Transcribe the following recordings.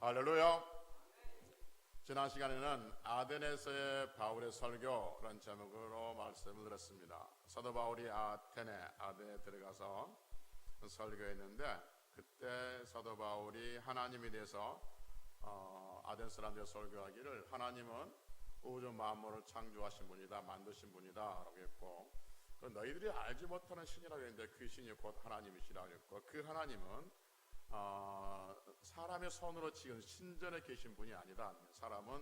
할렐루야. 지난 시간에는 아덴에서의 바울의 설교라는 제목으로 말씀을 들었습니다. 사도 바울이 아덴에 들어가서 설교했는데, 그때 사도 바울이 하나님에 대해서 아덴 사람들의 설교하기를 하나님은 우주 만물을 창조하신 분이다, 만드신 분이다 라고 했고, 너희들이 알지 못하는 신이라고 했는데 그 신이 곧 하나님이시라고 했고, 그 하나님은 사람의 손으로 지은 신전에 계신 분이 아니다.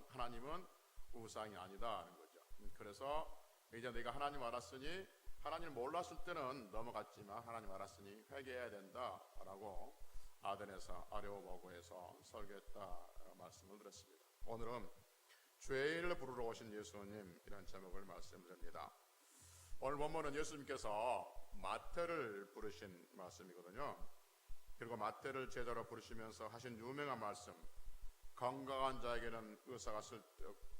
하나님은 우상이 아니다 하는 거죠. 그래서 이제 내가 하나님 알았으니, 하나님을 몰랐을 때는 넘어갔지만 하나님 알았으니 회개해야 된다라고 아덴에서 아레오보고에서 설교했다 말씀을 드렸습니다. 오늘은 죄인을 부르러 오신 예수님, 이런 제목을 말씀드립니다. 오늘 본문은 예수님께서 마태를 부르신 말씀이거든요. 그리고 마태를 제자로 부르시면서 하신 유명한 말씀, 건강한 자에게는 의사가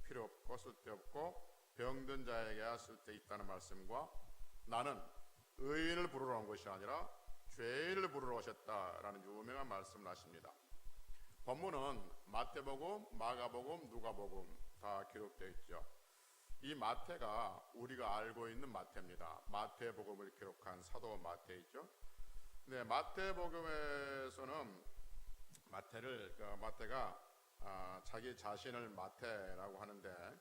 필요 없고 쓸데없고 병든 자에게 쓸데있다는 말씀과 나는 의인을 부르러 온 것이 아니라 죄인을 부르러 오셨다라는 유명한 말씀을 하십니다. 본문은 마태복음, 마가복음, 누가복음 다 기록되어 있죠. 이 마태가 우리가 알고 있는 마태입니다. 마태복음을 기록한 사도 마태이죠. 네, 마태복음에서는 마태가 자기 자신을 마태라고 하는데,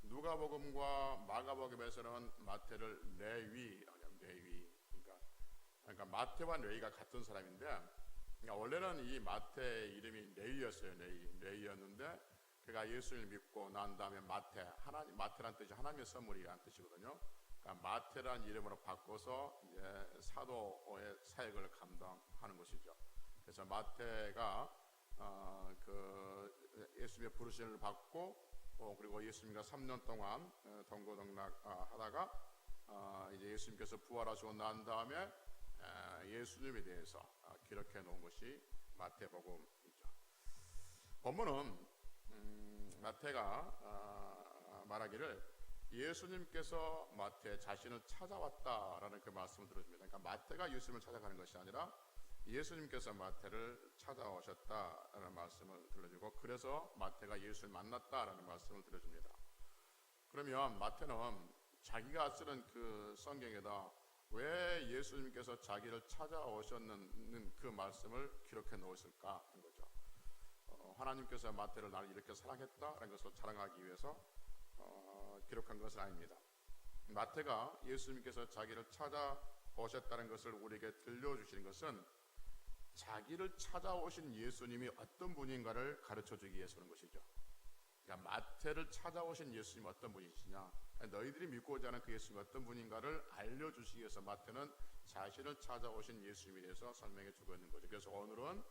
누가복음과 마가복음에서는 마태를 레위, 그러니까 마태와 레위가 같은 사람인데, 그러니까 원래는 이 마태의 이름이 레위였어요. 레위였는데 그가 예수를 믿고 난 다음에 마태란 뜻이 하나님의 선물이라는 뜻이거든요. 그러니까 마태란 이름으로 바꿔서 이제 사도의 사역을 감당하는 것이죠. 그래서 마태가 예수님의 부르심을 받고 그리고 예수님과 3년 동안 동고동락 하다가 이제 예수님께서 부활하시고 난 다음에 예수님에 대해서 기록해 놓은 것이 마태복음이죠. 본문은 마태가 말하기를 예수님께서 마태 자신을 찾아왔다라는 그 말씀을 들어줍니다. 그러니까 마태가 예수님을 찾아가는 것이 아니라 예수님께서 마태를 찾아오셨다라는 말씀을 들려주고, 그래서 마태가 예수를 만났다라는 말씀을 들려줍니다. 그러면 마태는 자기가 쓰는 그 성경에다 왜 예수님께서 자기를 찾아오셨는 그 말씀을 기록해 놓으실까 하는 거죠. 하나님께서 마태를 나를 이렇게 사랑했다라는 것을 자랑하기 위해서 기록한 것은 아닙니다. 마태가 예수님께서 자기를 찾아오셨다는 것을 우리에게 들려주시는 것은 자기를 찾아오신 예수님이 어떤 분인가를 가르쳐주기 위해서 그런 것이죠. 그러니까 마태를 찾아오신 예수님이 어떤 분이시냐, 너희들이 믿고자 하는 그 예수님이 어떤 분인가를 알려주시기 위해서 마태는 자신을 찾아오신 예수님에 대해서 설명해 주고 있는 거죠. 그래서 오늘은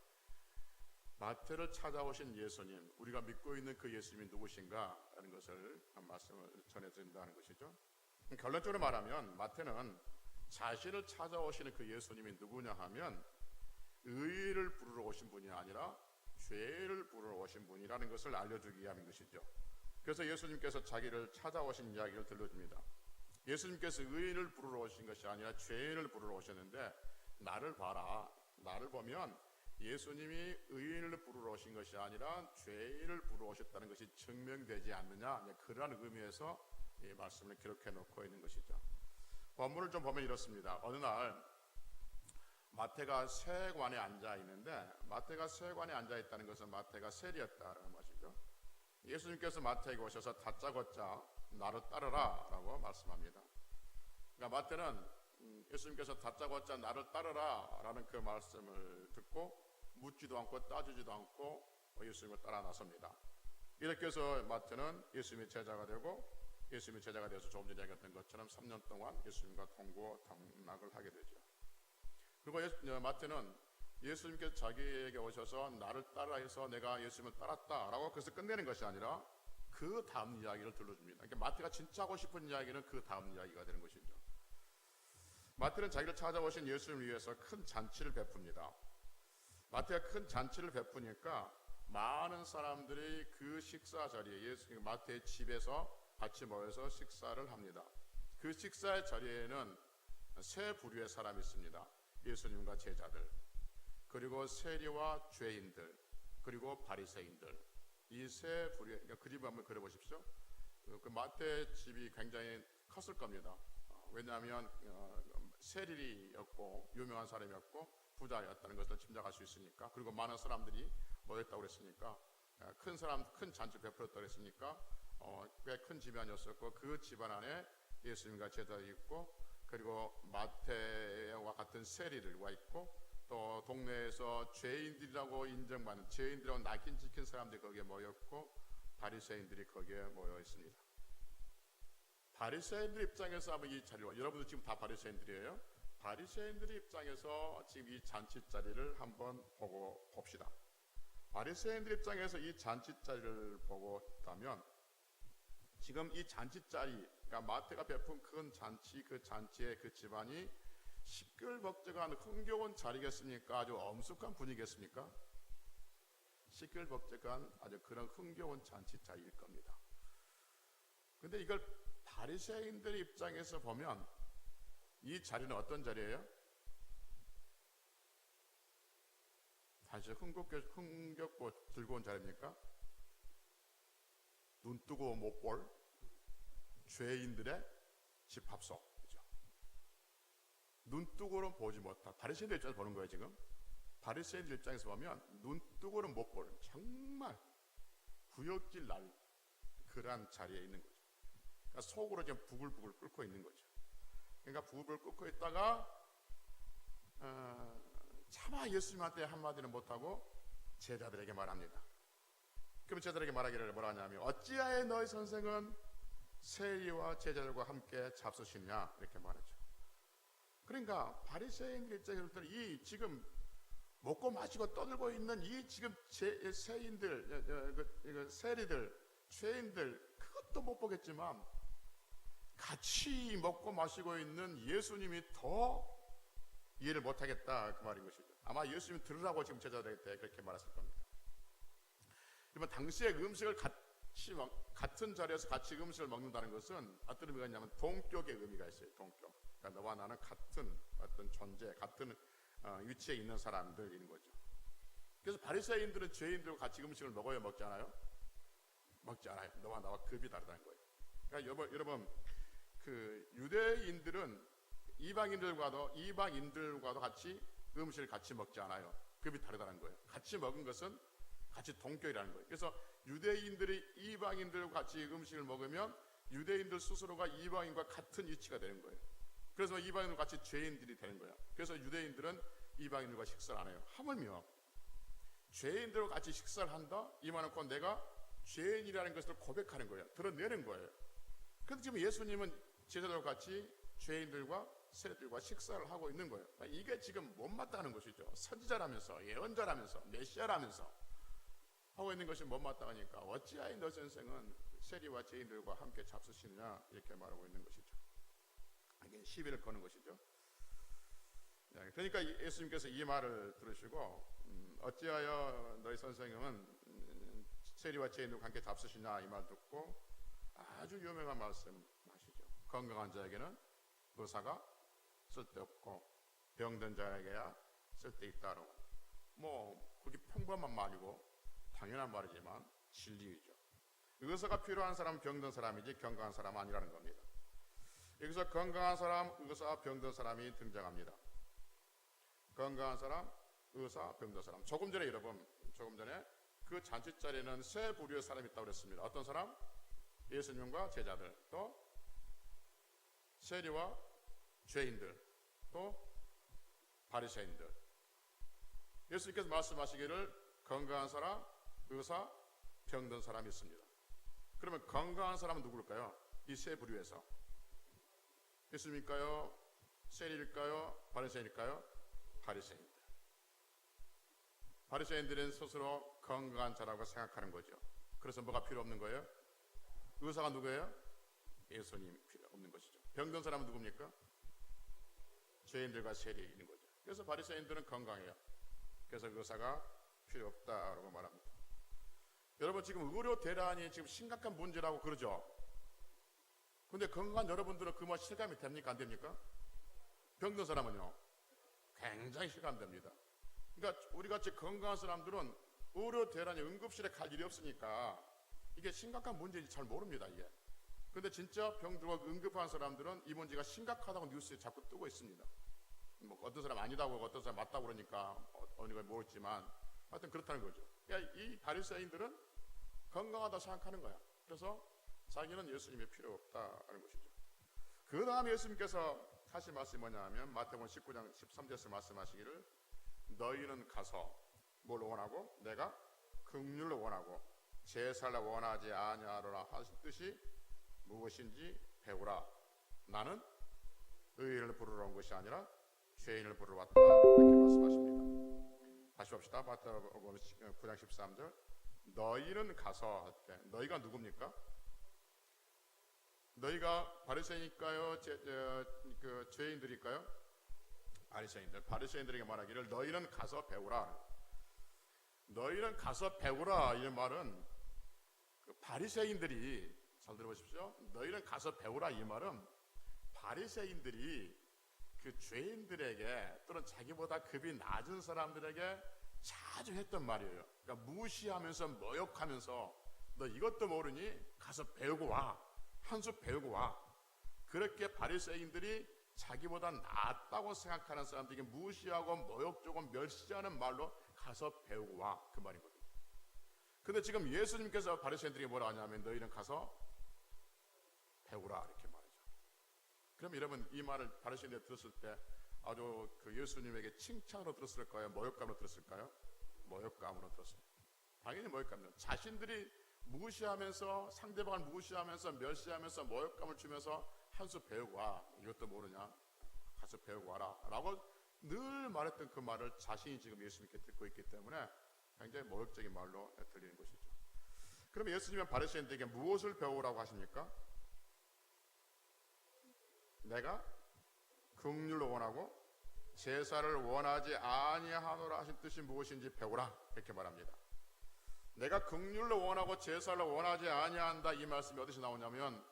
마태를 찾아오신 예수님, 우리가 믿고 있는 그 예수님이 누구신가 하는 것을 말씀을 전해드린다는 것이죠. 결론적으로 말하면 마태는 자신을 찾아오시는 그 예수님이 누구냐 하면 의를 부르러 오신 분이 아니라 죄를 부르러 오신 분이라는 것을 알려주기 위함인 것이죠. 그래서 예수님께서 자기를 찾아오신 이야기를 들려줍니다. 예수님께서 의인을 부르러 오신 것이 아니라 죄인을 부르러 오셨는데, 나를 봐라, 나를 보면 예수님이 의인을 부르러 오신 것이 아니라 죄인을 부르러 오셨다는 것이 증명되지 않느냐, 그러한 의미에서 이 말씀을 기록해 놓고 있는 것이죠. 본문을 좀 보면 이렇습니다. 어느 날 마태가 세관에 앉아 있는데, 마태가 세관에 앉아 있다는 것은 마태가 세리였다라는 것이죠. 예수님께서 마태에게 오셔서 다짜고짜 나를 따르라 라고 말씀합니다. 그러니까 마태는 예수님께서 다짜고짜 나를 따르라 라는 그 말씀을 듣고 묻지도 않고 따지지도 않고 예수님을 따라 나섭니다. 이렇게 해서 마태는 예수님의 제자가 되고, 예수님의 제자가 되어서 조금 전에 얘기했던 것처럼 3년 동안 예수님과 동고동락을 하게 되죠. 그리고 마태는 예수님께서 자기에게 오셔서 나를 따라 해서 내가 예수님을 따랐다라고 그래서 끝내는 것이 아니라 그 다음 이야기를 들려줍니다. 그러니까 마태가 진짜 하고 싶은 이야기는 그 다음 이야기가 되는 것이죠. 마태는 자기를 찾아오신 예수님을 위해서 큰 잔치를 베풉니다. 마태가 큰 잔치를 베푸니까 많은 사람들이 그 식사 자리에 마태의 집에서 같이 모여서 식사를 합니다. 그 식사의 자리에는 세 부류의 사람이 있습니다. 예수님과 제자들, 그리고 세리와 죄인들, 그리고 바리새인들, 이 세 부류. 그러니까 그림 한번 그려보십시오. 그 마태 집이 굉장히 컸을 겁니다. 왜냐하면 세리였고 유명한 사람이었고 부자였다는 것을 짐작할 수 있으니까, 그리고 많은 사람들이 모였다고 그랬으니까, 큰 잔치 베풀었다고 그랬으니까 꽤 큰 집안이었었고, 그 집안 안에 예수님과 제자들이 있고, 그리고 마태와 같은 세리들과 있고, 또 동네에서 죄인들이라고 인정받는, 죄인들하고 낙인 찍힌 사람들이 거기에 모였고, 바리새인들이 거기에 모여 있습니다. 바리새인들 입장에서 한번 이 자리를, 여러분들 지금 다 바리새인들이에요. 바리새인들 입장에서 지금 이 잔치 자리를 한번 보고 봅시다. 바리새인들 입장에서 이 잔치 자리를 보고 있다면, 지금 이 잔치 자리, 그러니까 마태가 베푼 큰 잔치, 그 잔치의 그 집안이 시끌벅적한 흥겨운 자리겠습니까? 아주 엄숙한 분위기겠습니까? 시끌벅적한 아주 그런 흥겨운 잔치 자리일 겁니다. 근데 이걸 바리새인들 입장에서 보면 이 자리는 어떤 자리예요? 사실 흥겹고 즐거운 자리입니까? 눈 뜨고 못 볼 죄인들의 집합소, 그죠? 눈 뜨고는 보지 못할, 바리새인들 입장에서 보는 거예요. 지금 바리새인들 입장에서 보면 눈 뜨고는 못 볼 정말 구역질 날 그러한 자리에 있는 거죠. 그러니까 속으로 지금 부글부글 끓고 있는 거죠. 그러니까 부글부글 끓고 있다가 차마 예수님한테 한마디는 못하고 제자들에게 말합니다. 그럼 제자들에게 말하기를 뭐라 하냐면, 어찌하여 너희 선생은 세리와 제자들과 함께 잡수시냐, 이렇게 말하죠. 그러니까 바리새인들 입장에서 이 지금 먹고 마시고 떠들고 있는 이 지금 세인들, 세리들, 죄인들, 그것도 못 보겠지만 같이 먹고 마시고 있는 예수님이 더 이해를 못하겠다, 그 말인 것이죠. 아마 예수님 들으라고 지금 제자들에게 그렇게 말했을 겁니다. 그러면 당시에 음식을 같은 자리에서 같이 음식을 먹는다는 것은 어떤 의미가 있냐면 동격의 의미가 있어요. 동격. 그러니까 너와 나는 같은 어떤 존재, 같은 위치에 있는 사람들인 거죠. 그래서 바리새인들은 죄인들과 같이 음식을 먹어야 먹지 않아요? 먹지 않아요. 너와 나와 급이 다르다는 거예요. 그러니까 여러분, 그 유대인들은 이방인들과도 같이 음식을 같이 먹지 않아요. 급이 다르다는 거예요. 같이 먹은 것은 같이 동격이라는 거예요. 그래서 유대인들이 이방인들과 같이 음식을 먹으면 유대인들 스스로가 이방인과 같은 위치가 되는 거예요. 그래서 이방인들과 같이 죄인들이 되는 거예요. 그래서 유대인들은 이방인들과 식사를 안 해요. 하물며 죄인들과 같이 식사를 한다? 이만큼 내가 죄인이라는 것을 고백하는 거예요. 드러내는 거예요. 그런데 지금 예수님은 제자들과 같이 죄인들과 세리들과 식사를 하고 있는 거예요. 이게 지금 못마땅한 것이죠. 선지자라면서, 예언자라면서, 메시아라면서 하고 있는 것이 못마땅하니까 어찌하여 너 선생은 세리와 죄인들과 함께 잡수시느냐, 이렇게 말하고 있는 것이죠. 이게 시비를 거는 것이죠. 그러니까 예수님께서 이 말을 들으시고 어찌하여 너희 선생은 세리와 죄인들과 함께 잡수시냐, 이 말 듣고 아주 유명한 말씀 하시죠. 건강한 자에게는 의사가 쓸데없고 병든 자에게야 쓸데있다로. 뭐 그게 평범한 말이고 당연한 말이지만 진리이죠. 의사가 필요한 사람은 병든 사람이지 건강한 사람은 아니라는 겁니다. 여기서 건강한 사람, 의사, 병든 사람이 등장합니다. 건강한 사람, 의사, 병든 사람. 조금 전에 그 잔치 자리에는 세 부류의 사람이 있다고 그랬습니다. 어떤 사람? 예수님과 제자들, 또 세리와 죄인들, 또 바리새인들. 예수님께서 말씀하시기를 건강한 사람, 의사, 병든 사람이 있습니다. 그러면 건강한 사람은 누구일까요? 이 세 부류에서 예수님일까요? 세리일까요? 바리새인일까요? 바리새인들. 바리새인들은 스스로 건강한 자라고 생각하는 거죠. 그래서 뭐가 필요 없는 거예요? 의사가 누구예요? 예수님 필요 없는 것이죠. 병든 사람은 누굽니까? 죄인들과 세리인 거죠. 그래서 바리새인들은 건강해요. 그래서 의사가 필요 없다라고 말합니다. 여러분, 지금 의료 대란이 지금 심각한 문제라고 그러죠. 근데 건강한 여러분들은 그 말 실감이 됩니까? 안 됩니까? 병든 사람은요, 굉장히 실감됩니다. 그러니까 우리 같이 건강한 사람들은 의료 대란이 응급실에 갈 일이 없으니까 이게 심각한 문제인지 잘 모릅니다. 이게. 근데 진짜 병 들고 응급한 사람들은 이 문제가 심각하다고 뉴스에 자꾸 뜨고 있습니다. 뭐 어떤 사람 아니다고 어떤 사람 맞다고 그러니까 어느 걸 모르지만 하여튼 그렇다는 거죠. 그러니까 이 바리새인들은 건강하다 생각하는 거야. 그래서 자기는 예수님이 필요 없다는 것이죠. 그 다음에 예수님께서 하신 말씀이 뭐냐 하면 마태복음 19장 13절에서 말씀하시기를 너희는 가서 뭘 원하고 내가 긍휼을 원하고 제사를 원하지 아니하노라 하신 뜻이 무엇인지 배우라. 나는 의인을 부르러 온 것이 아니라 죄인을 부르러 왔다. 이렇게 말씀하십니다. 다시 봅시다. 마태복음 9장 13절 너희는 가서 너희가 누굽니까? 너희가 바리새인일까요? 죄인들일까요? 바리새인들. 바리새인들에게 말하기를 너희는 가서 배우라. 너희는 가서 배우라. 이 말은 그 바리새인들이 잘 들어보십시오. 너희는 가서 배우라. 이 말은 바리새인들이 그 죄인들에게 또는 자기보다 급이 낮은 사람들에게 자주 했던 말이에요. 그러니까 무시하면서 모욕하면서 너 이것도 모르니 가서 배우고 와. 한 수 배우고 와. 그렇게 바리새인들이 자기보다 낫다고 생각하는 사람들에게 무시하고 모욕적으로 멸시하는 말로 가서 배우고 와. 그 말이거든요. 근데 지금 예수님께서 바리새인들에게 뭐라 하냐면 너희는 가서 배우라 이렇게 말하죠. 그럼 여러분 이 말을 바리새인들이 들었을 때 아주 그 예수님에게 칭찬으로 들었을까요? 모욕감으로 들었을까요? 모욕감으로 들었습니다. 당연히 모욕감이죠. 자신들이 무시하면서 상대방을 무시하면서 멸시하면서 모욕감을 주면서 한 수 배우고 와. 이것도 모르냐? 가서 배우고 와라 라고 늘 말했던 그 말을 자신이 지금 예수님께 듣고 있기 때문에 굉장히 모욕적인 말로 들리는 것이죠. 그럼 예수님은 바리새인들에게 무엇을 배우라고 하십니까? 내가 긍휼을 원하고 제사를 원하지 아니하노라 하신 뜻이 무엇인지 배우라 이렇게 말합니다. 내가 긍휼을 원하고 제사를 원하지 아니한다 이 말씀이 어디서 나오냐면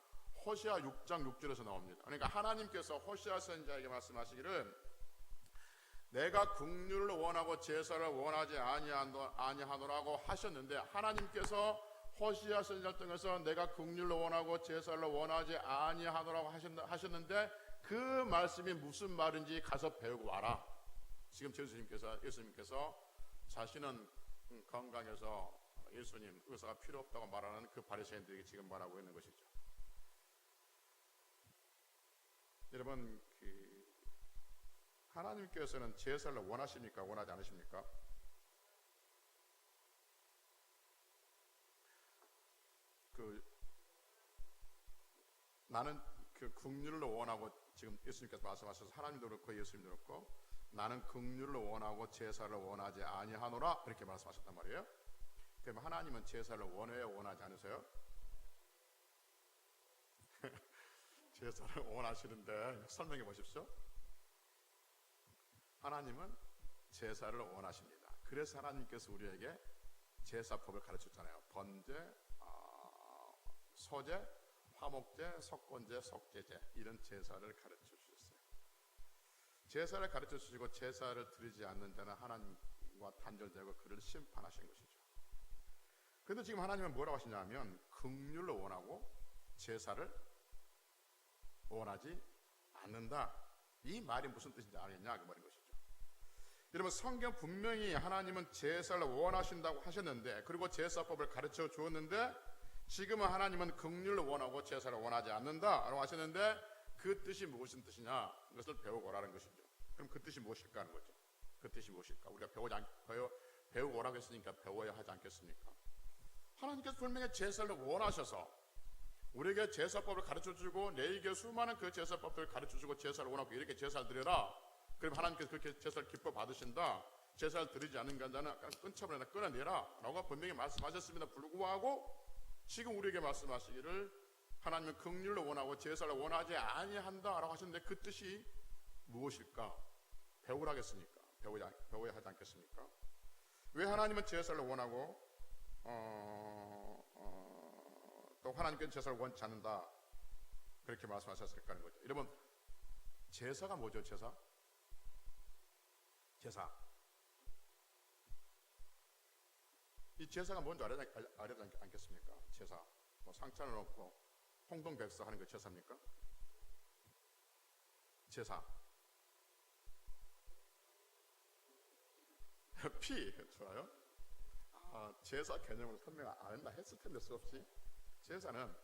호시아 6장 6절에서 나옵니다. 그러니까 하나님께서 호시아 선지자에게 말씀하시기를 내가 긍휼을 원하고 제사를 원하지 아니하노라고 하셨는데 하나님께서 호시아 선지자를 통해서 내가 긍휼을 원하고 제사를 원하지 아니하노라고 하셨는데 그 말씀이 무슨 말인지 가서 배우고 와라. 지금 예수님께서 자신은 건강해서 예수님 의사가 필요 없다고 말하는 그 바리새인들에게 지금 말하고 있는 것이죠. 여러분 하나님께서는 제사를 원하십니까? 원하지 않으십니까? 나는 그 긍휼을 원하고 지금 예수님께서 말씀하셔서 하나님도 그렇고 예수님도 그렇고 나는 긍휼을 원하고 제사를 원하지 아니하노라 이렇게 말씀하셨단 말이에요. 그럼 하나님은 제사를 원해요? 원하지 않으세요? 제사를 원하시는데 설명해 보십시오. 하나님은 제사를 원하십니다. 그래서 하나님께서 우리에게 제사법을 가르쳤잖아요. 번제, 소제, 화목제, 석권제, 속죄제 이런 제사를 가르쳐 주셨어요. 제사를 가르쳐 주시고 제사를 드리지 않는 자는 하나님과 단절되고 그를 심판하신 것이죠. 그런데 지금 하나님은 뭐라고 하시냐면 긍휼을 원하고 제사를 원하지 않는다. 이 말이 무슨 뜻인지 알겠냐 그 말인 것이죠. 여러분 성경 분명히 하나님은 제사를 원하신다고 하셨는데 그리고 제사법을 가르쳐 주었는데 지금은 하나님은 긍휼을 원하고 제사를 원하지 않는다라고 하셨는데 그 뜻이 무슨 뜻이냐 이것을 배우고 오라는 것이죠. 그럼 그 뜻이 무엇일까 하는 거죠. 그 뜻이 무엇일까? 우리가 배우고 오라고 했으니까 배워야 하지 않겠습니까? 하나님께서 분명히 제사를 원하셔서 우리에게 제사법을 가르쳐주고 내에게 수많은 그 제사법들을 가르쳐주고 제사를 원하고 이렇게 제사를 드려라. 그럼 하나님께서 그렇게 제사를 기뻐 받으신다. 제사를 드리지 않는 자는 끊어내라 라고 분명히 말씀하셨습니다. 불구하고 지금 우리에게 말씀하시기를 하나님은 긍휼을 원하고 제사를 원하지 아니한다 라고 하셨는데 그 뜻이 무엇일까? 배우라겠습니까? 배워야 하지 않겠습니까? 왜 하나님은 제사를 원하고 또 하나님께는 제사를 원치 않는다 그렇게 말씀하셨을까 하는 거죠. 여러분 제사가 뭐죠? 제사 이 제사가 뭔지 알아야 되지 않겠습니까? 제사. 뭐 상찬을 놓고 홍동백서 하는 게 제사입니까? 제사. 피. 좋아요. 제사 개념을 설명 안 했나 했을 텐데 수없이. 제사는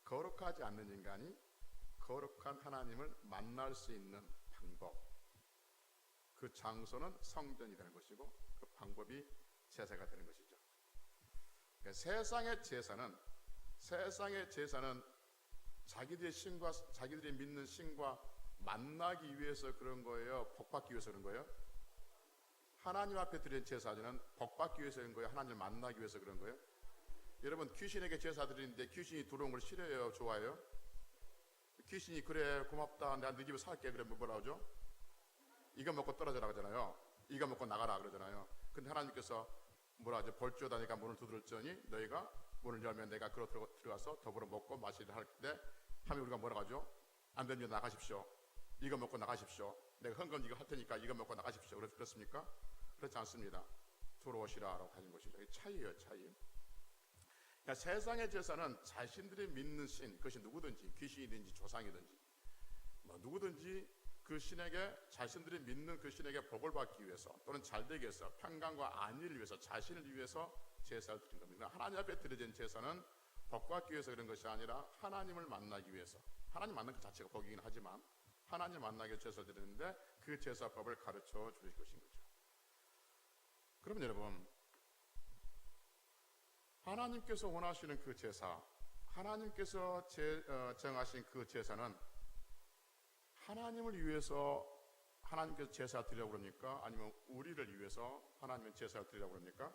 거룩하지 않는 인간이 거룩한 하나님을 만날 수 있는 방법. 그 장소는 성전이 되는 것이고 그 방법이 제사가 되는 것이죠. 그러니까 세상의 제사는 자기들이 믿는 신과 만나기 위해서 그런 거예요? 복받기 위해서 그런 거예요? 하나님 앞에 드리는 제사는 복받기 위해서 그런 거예요? 하나님을 만나기 위해서 그런 거예요? 여러분, 귀신에게 제사 드리는데 귀신이 들어온 걸 싫어해요? 좋아해요? 귀신이 그래 고맙다 내가 네 집에 살게 그러면 뭐라 하죠? 이거 먹고 떨어져라 그러잖아요. 이거 먹고 나가라 그러잖아요. 근데 하나님께서 뭐라 하죠? 볼지어다 내가 문을 두드렸더니 너희가 문을 열면 내가 들어가서 더불어 먹고 마시려 할 때 하면 우리가 뭐라 하죠? 안 되면 나가십시오. 이거 먹고 나가십시오. 내가 헌금 이거 할 테니까 이거 먹고 나가십시오. 그렇습니까? 그렇지 않습니다. 들어오시라라고 하는 것이죠. 이 차이예요, 차이. 그러니까 세상의 제사는 자신들이 믿는 신, 그것이 누구든지 귀신이든지 조상이든지 뭐 누구든지 그 신에게 자신들이 믿는 그 신에게 복을 받기 위해서 또는 잘되기 위해서 평강과 안위를 위해서 자신을 위해서 제사를 드린 겁니다. 하나님 앞에 드려진 제사는 복 받기 위해서 그런 것이 아니라 하나님을 만나기 위해서. 하나님 만나는 것 자체가 복이긴 하지만 하나님 만나기 위해서 제사를 드리는데 그 제사법을 가르쳐 주실 것인 거죠. 그러면 여러분, 하나님께서 원하시는 그 제사, 하나님께서 정하신 그 제사는 하나님을 위해서 하나님께서 제사 드리라고 그럽니까? 아니면 우리를 위해서 하나님의 제사를 드리라고 그럽니까?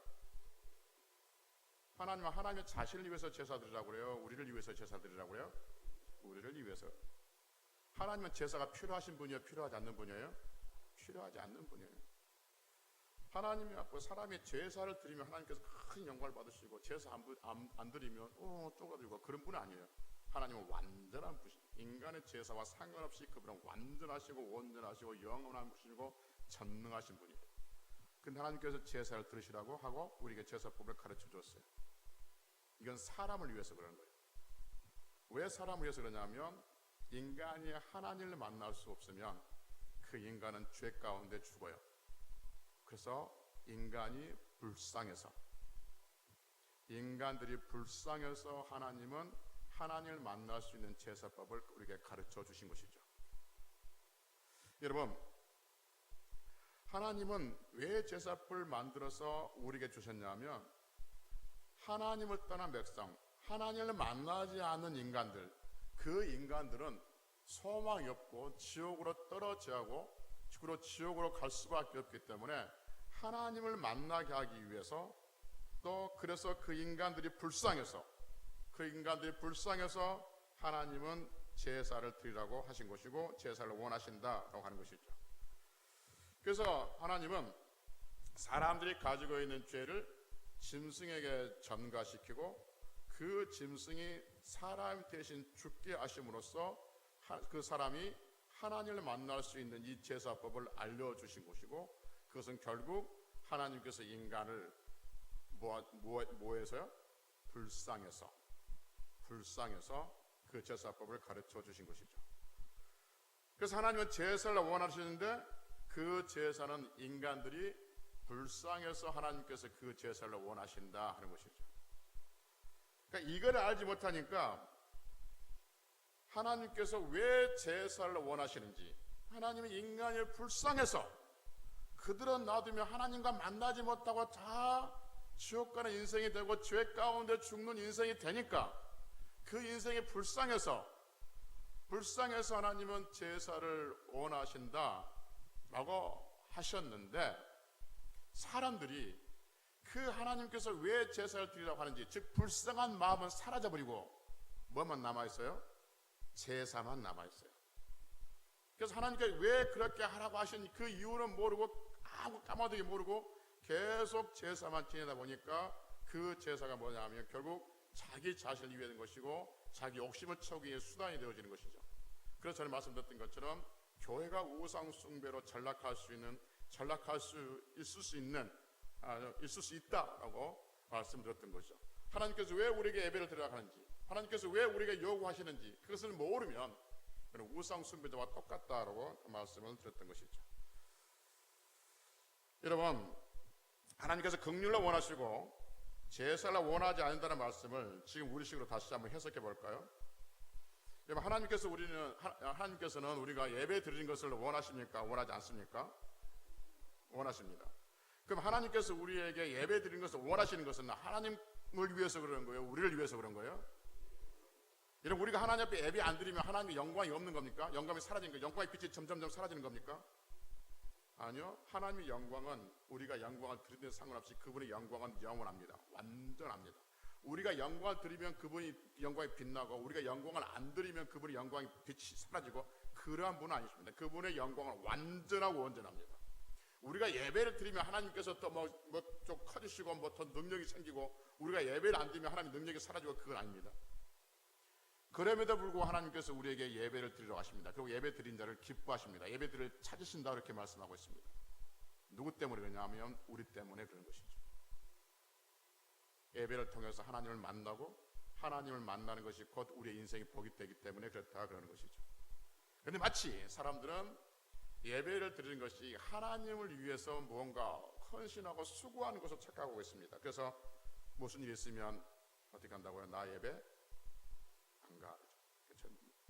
하나님의 자신을 위해서 제사 드리라고 그래요? 우리를 위해서 제사 드리라고 그래요? 우리를 위해서. 하나님은 제사가 필요하신 분이에요? 필요하지 않는 분이에요? 필요하지 않는 분이에요. 하나님이 앞에 사람이 제사를 드리면 하나님께서 큰 영광을 받으시고 제사 안 드리면 쪼가들고 그런 분은 아니에요. 하나님은 완전한 분이시고 인간의 제사와 상관없이 그분은 완전하시고 온전하시고 영원한 분이시고 전능하신 분이에요. 근데 하나님께서 제사를 드리시라고 하고 우리에게 제사법을 가르쳐 줬어요. 이건 사람을 위해서 그러는 거예요. 왜 사람을 위해서 그러냐면 인간이 하나님을 만날 수 없으면 그 인간은 죄 가운데 죽어요. 그래서 인간들이 불쌍해서 하나님은 하나님을 만날 수 있는 제사법을 우리에게 가르쳐 주신 것이죠. 여러분, 하나님은 왜 제사법을 만들어서 우리에게 주셨냐면 하나님을 떠난 백성, 하나님을 만나지 않는 인간들, 그 인간들은 소망이 없고 지옥으로 떨어져야 하고 지옥으로 갈 수밖에 없기 때문에 하나님을 만나게 하기 위해서 또 그래서 그 인간들이 불쌍해서 하나님은 제사를 드리라고 하신 것이고 제사를 원하신다라고 하는 것이죠. 그래서 하나님은 사람들이 가지고 있는 죄를 짐승에게 전가시키고 그 짐승이 사람 대신 죽게 하심으로써 그 사람이 하나님을 만날 수 있는 이 제사법을 알려주신 것이고 그것은 결국 하나님께서 인간을 뭐해서요? 불쌍해서 그 제사법을 가르쳐 주신 것이죠. 그래서 하나님은 제사를 원하시는데 그 제사는 인간들이 불쌍해서 하나님께서 그 제사를 원하신다 하는 것이죠. 그러니까 이걸 알지 못하니까 하나님께서 왜 제사를 원하시는지, 하나님이 인간을 불쌍해서 그들은 놔두면 하나님과 만나지 못하고 다 지옥 가는 인생이 되고 죄 가운데 죽는 인생이 되니까 그 인생이 불쌍해서 하나님은 제사를 원하신다라고 하셨는데 사람들이 그 하나님께서 왜 제사를 드리라고 하는지, 즉 불쌍한 마음은 사라져버리고 뭐만 남아있어요? 제사만 남아있어요. 그래서 하나님께서 왜 그렇게 하라고 하신 그 이유는 모르고 아무 까마득히 모르고 계속 제사만 지내다 보니까 그 제사가 뭐냐면 결국 자기 자신을 위해 된 것이고 자기 욕심을 채우기 위해 수단이 되어지는 것이죠. 그래서 전에 말씀드렸던 것처럼 교회가 우상 숭배로 있을 수 있다라고 말씀드렸던 거죠. 하나님께서 왜 우리에게 예배를 드리라고 하는지, 하나님께서 왜 우리에게 요구하시는지 그것을 모르면 우상 숭배자와 똑같다라고 말씀을 드렸던 것이죠. 여러분, 하나님께서 긍휼을 원하시고 제사를 원하지 않는다는 말씀을 지금 우리식으로 다시 한번 해석해 볼까요? 여러분, 하나님께서는 우리가 예배 드리는 것을 원하십니까? 원하지 않습니까? 원하십니다. 그럼 하나님께서 우리에게 예배 드리는 것을 원하시는 것은 하나님을 위해서 그러는 거예요? 우리를 위해서 그런 거예요? 여러분, 우리가 하나님 앞에 예배 안 드리면 하나님의 영광이 없는 겁니까? 영광이 사라지는 거예요? 영광의 빛이 점점점 사라지는 겁니까? 아니요. 하나님의 영광은 우리가 영광을 드리는 상관없이 그분의 영광은 영원합니다. 완전합니다. 우리가 영광을 드리면 그분이 영광이 빛나고 우리가 영광을 안 드리면 그분의 영광이 빛이 사라지고 그러한 분은 아니십니다. 그분의 영광은 완전하고 온전합니다. 우리가 예배를 드리면 하나님께서 또 좀 커지시고 더 능력이 생기고 우리가 예배를 안 드리면 하나님의 능력이 사라지고 그건 아닙니다. 그럼에도 불구하고 하나님께서 우리에게 예배를 드리러 하십니다. 그리고 예배 드린 자를 기뻐하십니다. 예배들을 찾으신다 이렇게 말씀하고 있습니다. 누구 때문에 그러냐면 우리 때문에 그런 것이죠. 예배를 통해서 하나님을 만나고 하나님을 만나는 것이 곧 우리의 인생의 복이 되기 때문에 그렇다 그러는 것이죠. 그런데 마치 사람들은 예배를 드리는 것이 하나님을 위해서 무언가 헌신하고 수고하는 것을 착각하고 있습니다. 그래서 무슨 일이 있으면 어떻게 한다고요? 나 예배 안 가.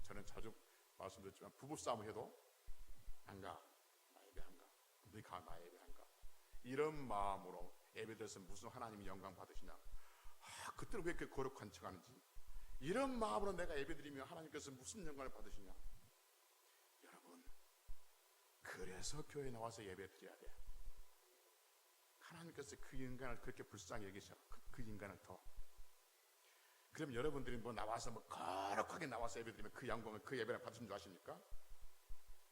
저는 자주 말씀드렸지만 부부싸움 해도 안 가. 나 예배 안 가. 너희 가. 나 예배 안 가. 이런 마음으로 예배드려서 무슨 하나님이 영광 받으시냐. 그때는 왜 이렇게 거룩한 척 하는지. 이런 마음으로 내가 예배드리면 하나님께서 무슨 영광을 받으시냐. 여러분, 그래서 교회에 나와서 예배드려야 돼요. 하나님께서 그 인간을 그렇게 불쌍히 여기셔. 그 인간을 더. 그럼 여러분들이 나와서 거룩하게 나와서 예배드리면 그 영광을 그 예배를 받으신 줄 아십니까?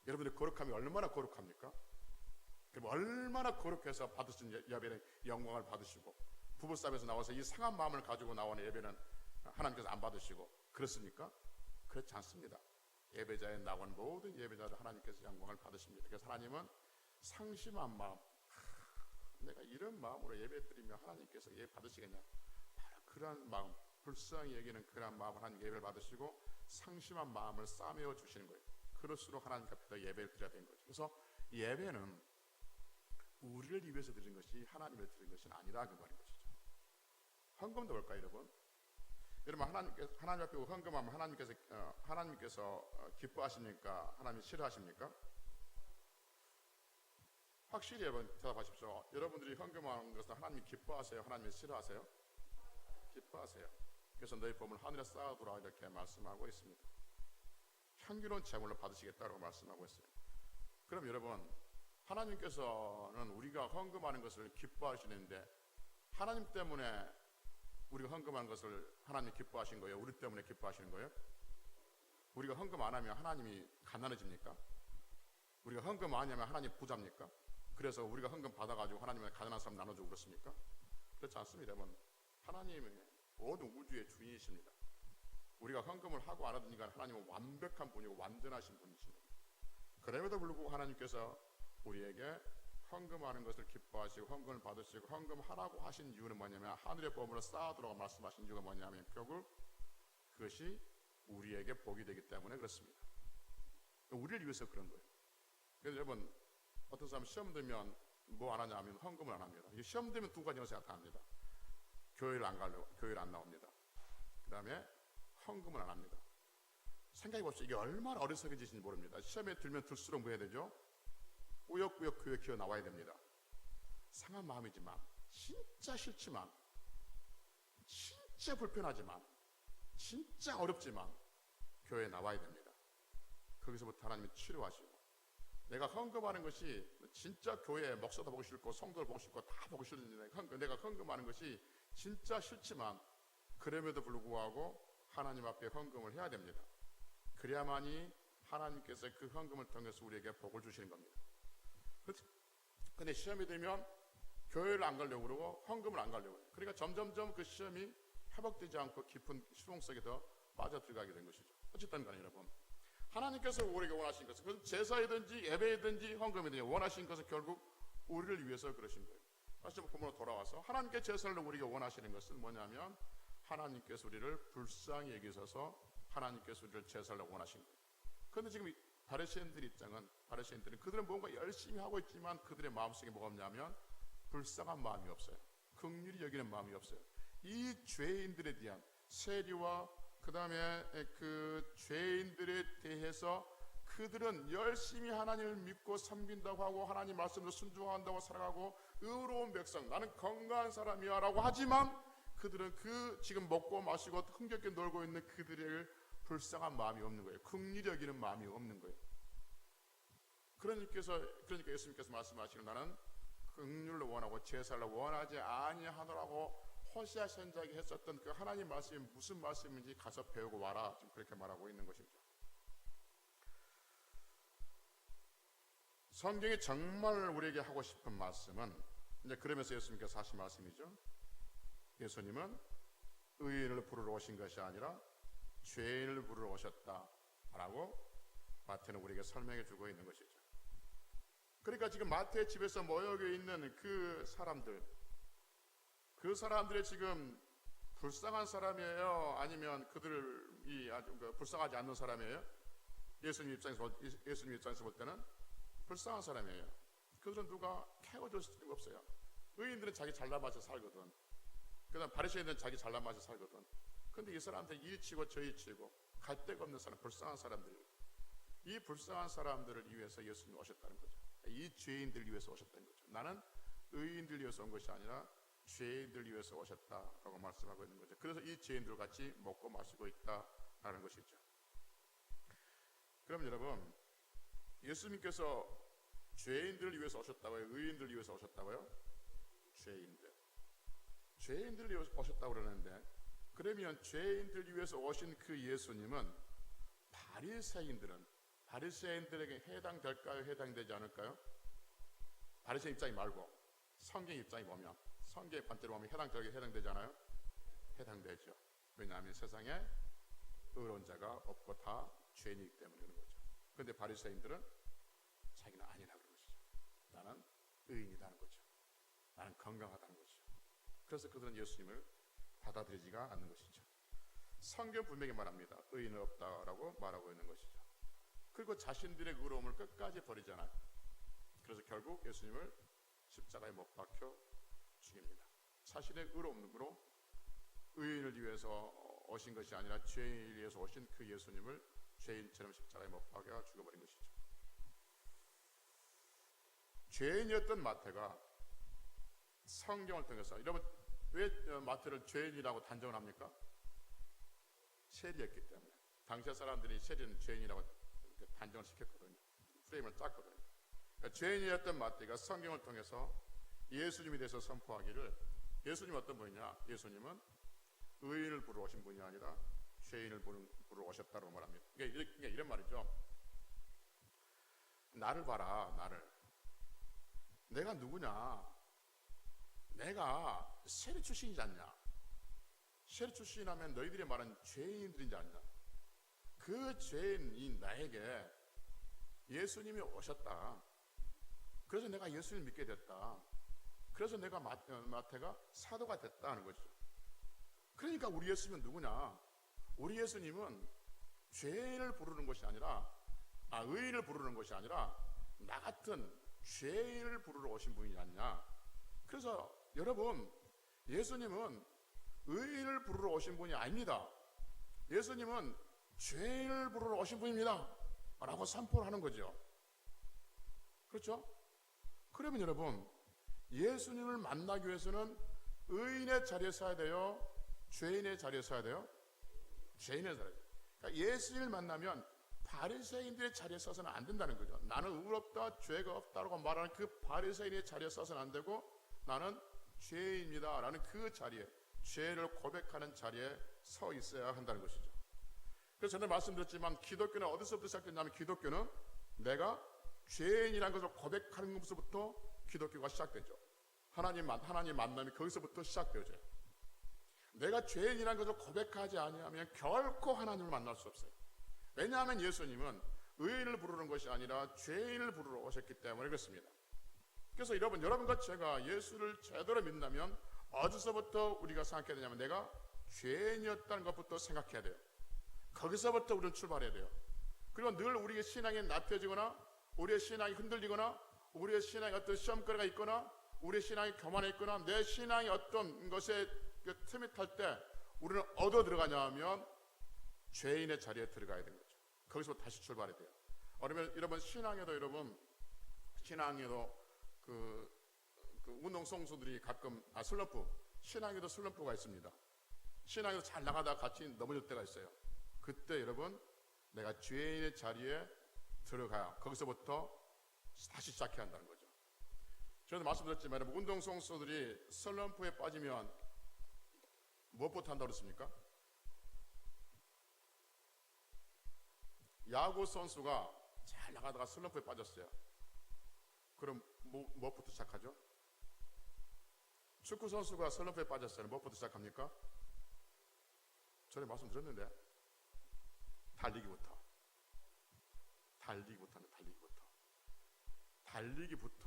여러분들이 거룩함이 얼마나 거룩합니까? 그럼 얼마나 거룩해서 받으신 예배는 영광을 받으시고 부부싸움에서 나와서 이 상한 마음을 가지고 나오는 예배는 하나님께서 안 받으시고 그렇습니까? 그렇지 않습니다. 예배자에 나온 모든 예배자들 하나님께서 영광을 받으십니다. 그래서 하나님은 상심한 마음, 내가 이런 마음으로 예배드리면 하나님께서 예배 받으시겠냐? 바로 그러한 마음, 불쌍히 여기는 그러한 마음을 하나님 예배를 받으시고 상심한 마음을 싸매어 주시는 거예요. 그럴수록 하나님 앞에서 예배를 드려야 되는 거죠. 그래서 예배는 우리를 위해서 드리는 것이 하나님을 드리는 것이 아니라 그 말인 것이죠. 헌금도 볼까요, 여러분? 여러분, 하나님 앞에 헌금하면 하나님께서 기뻐하십니까? 하나님이 싫어하십니까? 확실히 여러분 대답하십시오. 여러분들이 헌금하는 것은 하나님이 기뻐하세요? 하나님이 싫어하세요? 기뻐하세요. 그래서 너희 보물 하늘에 쌓아두라 이렇게 말씀하고 있습니다. 향기로운 제물로 받으시겠다고 말씀하고 있어요. 그럼 여러분, 하나님께서는 우리가 헌금하는 것을 기뻐하시는데 하나님 때문에 우리가 헌금하는 것을 하나님 기뻐하신 거예요? 우리 때문에 기뻐하시는 거예요? 우리가 헌금 안 하면 하나님이 가난해집니까? 우리가 헌금 안 하면 하나님 부자입니까? 그래서 우리가 헌금 받아가지고 하나님의 가난한 사람 나눠주고 그렇습니까? 그렇지 않습니다. 여러분, 하나님은 모든 우주의 주인이십니다. 우리가 헌금을 하고 안 하든 간 하나님은 완벽한 분이고 완전하신 분이십니다. 그럼에도 불구하고 하나님께서 우리에게 헌금하는 것을 기뻐하시고 헌금을 받으시고 헌금하라고 하신 이유는 뭐냐면 하늘의 보물을 쌓아두라고 말씀하신 이유가 뭐냐면 결국 그것이 우리에게 복이 되기 때문에 그렇습니다. 우리를 위해서 그런 거예요. 그래서 여러분, 어떤 사람 시험 들면 뭐 안 하냐 하면 헌금을 안 합니다. 시험 들면 두 가지로 생각합니다. 교회를 안 나옵니다. 그 다음에 헌금을 안 합니다. 생각해 봅시다. 이게 얼마나 어리석은 짓인지 모릅니다. 시험에 들면 들수록 뭐 해야 되죠? 꾸역꾸역 교회 기어 나와야 됩니다. 상한 마음이지만, 진짜 싫지만, 진짜 불편하지만, 진짜 어렵지만 교회에 나와야 됩니다. 거기서부터 하나님이 치료하시고, 내가 헌금하는 것이 진짜 교회에 목사도 보고 싫고 성도를 보고 싶고 다 보고 싫은데 내가 헌금하는 것이 진짜 싫지만 그럼에도 불구하고 하나님 앞에 헌금을 해야 됩니다. 그래야만이 하나님께서 그 헌금을 통해서 우리에게 복을 주시는 겁니다. 근데 시험이 되면 교회를 안 가려고 그러고 헌금을 안 가려고 해요. 그러니까 점점점 그 시험이 회복되지 않고 깊은 수렁 속에 더 빠져들어가게 된 것이죠. 어쨌든 간에 여러분, 하나님께서 우리에게 원하신 것은 그것은 제사이든지 예배이든지 헌금이든지 원하신 것은 결국 우리를 위해서 그러신 거예요. 다시 본문으로 돌아와서 하나님께 제사를 우리에게 원하시는 것은 뭐냐면 하나님께서 우리를 불쌍히 여기셔서 하나님께서 우리를 제사를 원하신 거예요. 그런데 지금 바리새인들 입장은 바리새인들은 그들은 뭔가 열심히 하고 있지만 그들의 마음속에 뭐가 없냐면 불쌍한 마음이 없어요. 긍휼히 여기는 마음이 없어요. 이 죄인들에 대한 세리와 그 다음에 그 죄인들에 대해서 그들은 열심히 하나님을 믿고 섬긴다고 하고 하나님 말씀을 순종한다고 살아가고 의로운 백성, 나는 건강한 사람이야 라고 하지만 그들은 그 지금 먹고 마시고 흥겹게 놀고 있는 그들에게 불쌍한 마음이 없는 거예요. 긍휼히 여기는 마음이 없는 거예요. 그러니까 예수님께서 말씀하시는 나는 긍휼을 원하고 제사를 원하지 아니하노라고 호시아 선지자가 했었던 그 하나님 말씀이 무슨 말씀인지 가서 배우고 와라, 지금 그렇게 말하고 있는 것입니다. 성경이 정말 우리에게 하고 싶은 말씀은 이제 그러면서 예수님께서 하신 말씀이죠. 예수님은 의인을 부르러 오신 것이 아니라 죄인을 부르러 오셨다라고 마태는 우리에게 설명해 주고 있는 것이죠. 그러니까 지금 마태의 집에서 모여 있는 그 사람들의 지금 불쌍한 사람이에요? 아니면 그들이 아주 불쌍하지 않는 사람이에요? 예수님 입장에서 볼 때는 불쌍한 사람이에요. 그들은 누가 케어줄 수가 없어요. 의인들은 자기 잘난 맛에 살거든. 그 다음 바리새인들은 자기 잘난 맛에 살거든. 근데 이 사람들이 이 치고 저이 치고 갈 데가 없는 사람, 불쌍한 사람들, 이 불쌍한 사람들을 위해서 예수님이 오셨다는 거죠. 이 죄인들 위해서 오셨다는 거죠. 나는 의인들 위해서 온 것이 아니라 죄인들 위해서 오셨다라고 말씀하고 있는 거죠. 그래서 이 죄인들 같이 먹고 마시고 있다라는 것이죠. 그럼 여러분, 예수님께서 죄인들을 위해서 오셨다고요? 의인들을 위해서 오셨다고요? 죄인들을 위해서 오셨다고 그러는데, 그러면 죄인들을 위해서 오신 그 예수님은 바리새인들에게 해당될까요? 해당되지 않을까요? 바리새인 입장이 말고 성경 입장이 보면, 성경의 관점으로 보면 해당되지 않아요? 해당되죠. 왜냐하면 세상에 의로운 자가 없고 다 죄인이기 때문에 그런 거죠. 그런데 바리새인들은 자기는 아니라고 그런 것이죠. 나는 의인이라는 거죠. 나는 건강하다는 것이죠. 그래서 그들은 예수님을 받아들이지가 않는 것이죠. 성경 분명히 말합니다. 의인은 없다라고 말하고 있는 것이죠. 그리고 자신들의 의로움을 끝까지 버리잖아요. 그래서 결국 예수님을 십자가에 못 박혀 죽입니다. 자신의 의로움으로 의인을 위해서 오신 것이 아니라 죄인을 위해서 오신 그 예수님을 죄인처럼 십자가에 못 박여 죽여버린 것이죠. 죄인이었던 마태가 성경을 통해서, 여러분 왜 마태를 죄인이라고 단정을 합니까? 세리였기 때문에. 당시 사람들이 세리는 죄인이라고 단정을 시켰거든요. 프레임을 짰거든요. 그러니까 죄인이었던 마태가 성경을 통해서 예수님에 대해서 선포하기를, 예수님 어떤 분이냐? 예수님은 의인을 부르러 오신 분이 아니라 죄인을 부르러 오셨다고 말합니다. 그러니까 이런 말이죠. 나를 봐라, 나를. 내가 누구냐? 내가 세리 출신이지 않냐? 세리 출신이라면 너희들이 말하는 죄인들이지 않냐? 그 죄인인 나에게 예수님이 오셨다. 그래서 내가 예수님을 믿게 됐다. 그래서 내가 마태가 사도가 됐다는 거죠. 그러니까 우리 예수님은 누구냐? 우리 예수님은 죄인을 부르는 것이 아니라, 의인을 부르는 것이 아니라 나 같은 죄인을 부르러 오신 분이지 않냐? 그래서 여러분, 예수님은 의인을 부르러 오신 분이 아닙니다. 예수님은 죄인을 부르러 오신 분입니다 라고 선포를 하는 거죠. 그렇죠? 그러면 여러분, 예수님을 만나기 위해서는 의인의 자리에 서야 돼요? 죄인의 자리에 서야 돼요? 죄인의 자리에. 그러니까 예수님을 만나면 바리새인들의 자리에 서서는 안 된다는 거죠. 나는 의롭다, 죄가 없다라고 말하는 그 바리새인의 자리에 서서는 안 되고, 나는 죄인입니다 라는 그 자리에, 죄를 고백하는 자리에 서 있어야 한다는 것이죠. 그래서 전에 말씀드렸지만 기독교는 어디서부터 시작됐냐면, 기독교는 내가 죄인이라는 것을 고백하는 것부터 기독교가 시작되죠. 하나님 만남이 거기서부터 시작되어져요. 내가 죄인이라는 것을 고백하지 아니하면 결코 하나님을 만날 수 없어요. 왜냐하면 예수님은 의인을 부르는 것이 아니라 죄인을 부르러 오셨기 때문에 그렇습니다. 그래서 여러분과 제가 예수를 제대로 믿는다면 어디서부터 우리가 생각해야 되냐면 내가 죄인이었다는 것부터 생각해야 돼요. 거기서부터 우리는 출발해야 돼요. 그리고 늘 우리의 신앙이 나태해지거나 우리의 신앙이 흔들리거나 우리의 신앙에 어떤 시험거리가 있거나 우리의 신앙이 교만해 있거나 내 신앙이 어떤 것에 틈이 탈 때 우리는 어디로 들어가냐 하면 죄인의 자리에 들어가야 되는 거죠. 거기서부터 다시 출발해야 돼요. 그러면 여러분 신앙에도 그 운동선수들이 가끔 슬럼프, 신앙에도 슬럼프가 있습니다. 신앙에서 잘 나가다가 같이 넘어질 때가 있어요. 그때 여러분 내가 죄인의 자리에 들어가야 거기서부터 다시 시작해야 한다는 거죠. 저도 말씀드렸지만 여러분 운동선수들이 슬럼프에 빠지면 무엇부터 한다고 그랬습니까? 야구 선수가 잘 나가다가 슬럼프에 빠졌어요. 그럼 무엇부터 시작하죠? 축구 선수가 슬럼프에 빠졌어요. 무엇부터 시작합니까? 전에 말씀드렸는데 달리기부터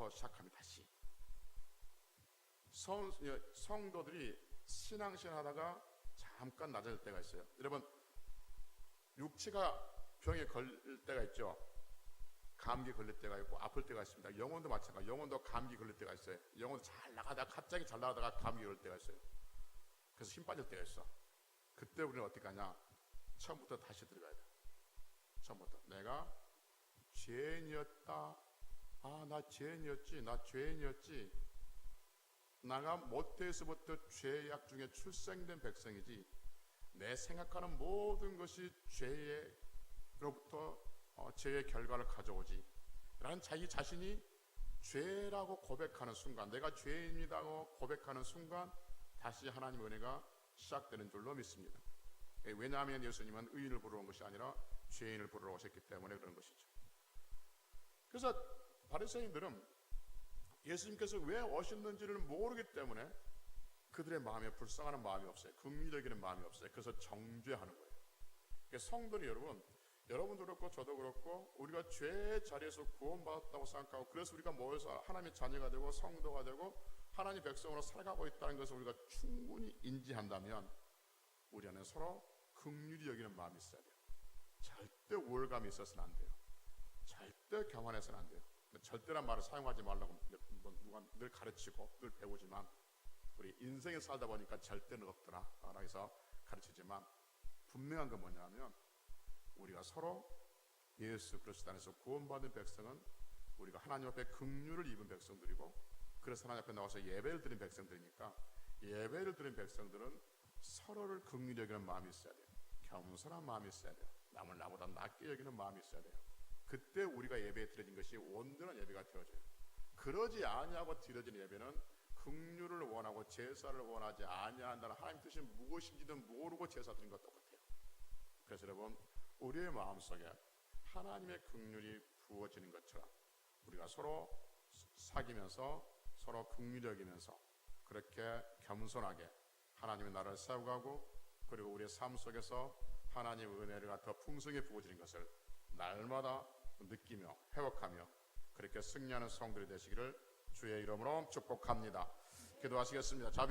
시작하면 다시 성도들이 신앙생활 하다가 잠깐 낮아질 때가 있어요. 여러분 육체가 병에 걸릴 때가 있죠. 감기 걸릴 때가 있고 아플 때가 있습니다. 영혼도 마찬가지. 영혼도 감기 걸릴 때가 있어요. 영혼도 갑자기 잘 나가다가 감기 걸릴 때가 있어요. 그래서 힘 빠질 때가 있어. 그때 우리는 어떻게 하냐? 처음부터 다시 들어가야 돼. 처음부터 내가 죄인이었다. 나 죄인이었지. 나가 모태에서부터 죄악 중에 출생된 백성이지. 내 생각하는 모든 것이 죄로부터 죄의 결과를 가져오지 라는 자기 자신이 죄라고 고백하는 순간, 내가 죄인이라고 고백하는 순간 다시 하나님의 은혜가 시작되는 줄로 믿습니다. 왜냐하면 예수님은 의인을 부르러 온 것이 아니라 죄인을 부르러 오셨기 때문에 그런 것이죠. 그래서 바리새인들은 예수님께서 왜 오셨는지를 모르기 때문에 그들의 마음에 불쌍하는 마음이 없어요. 긍휼히 여기는 마음이 없어요. 그래서 정죄하는 거예요. 그러니까 성도는 여러분도 그렇고 저도 그렇고 우리가 죄의 자리에서 구원받았다고 생각하고 그래서 우리가 모여서 하나님의 자녀가 되고 성도가 되고 하나님의 백성으로 살아가고 있다는 것을 우리가 충분히 인지한다면 우리 안에 서로 긍휼히 여기는 마음이 있어야 돼요. 절대 우월감이 있어서는 안 돼요. 절대 교만해서는 안 돼요. 절대란 말을 사용하지 말라고 누가 늘 가르치고 늘 배우지만 우리 인생에 살다 보니까 절대는 없더라 라고 가르치지만 분명한 건 뭐냐면 우리가 서로 예수 그리스도 안에서 구원받은 백성은 우리가 하나님 앞에 긍휼을 입은 백성들이고 그래서 하나님 앞에 나와서 예배를 드린 백성들이니까 예배를 드린 백성들은 서로를 긍휼히 여기는 마음이 있어야 돼요. 겸손한 마음이 있어야 돼요. 남을 나보다 낮게 여기는 마음이 있어야 돼요. 그때 우리가 예배에 드려진 것이 온전한 예배가 되어져요. 그러지 아니하고 드려진 예배는 긍휼을 원하고 제사를 원하지 아니한다는 하나님 뜻이 무엇인지는 모르고 제사 드린 것 똑같아요. 그래서 여러분 우리의 마음속에 하나님의 긍휼이 부어지는 것처럼 우리가 서로 사귀면서 서로 긍휼히 여기면서 그렇게 겸손하게 하나님의 나라를 세워가고 그리고 우리의 삶 속에서 하나님의 은혜가 더 풍성히 부어지는 것을 날마다 느끼며 회복하며 그렇게 승리하는 성도들이 되시기를 주의 이름으로 축복합니다. 기도하시겠습니다. 자비하시고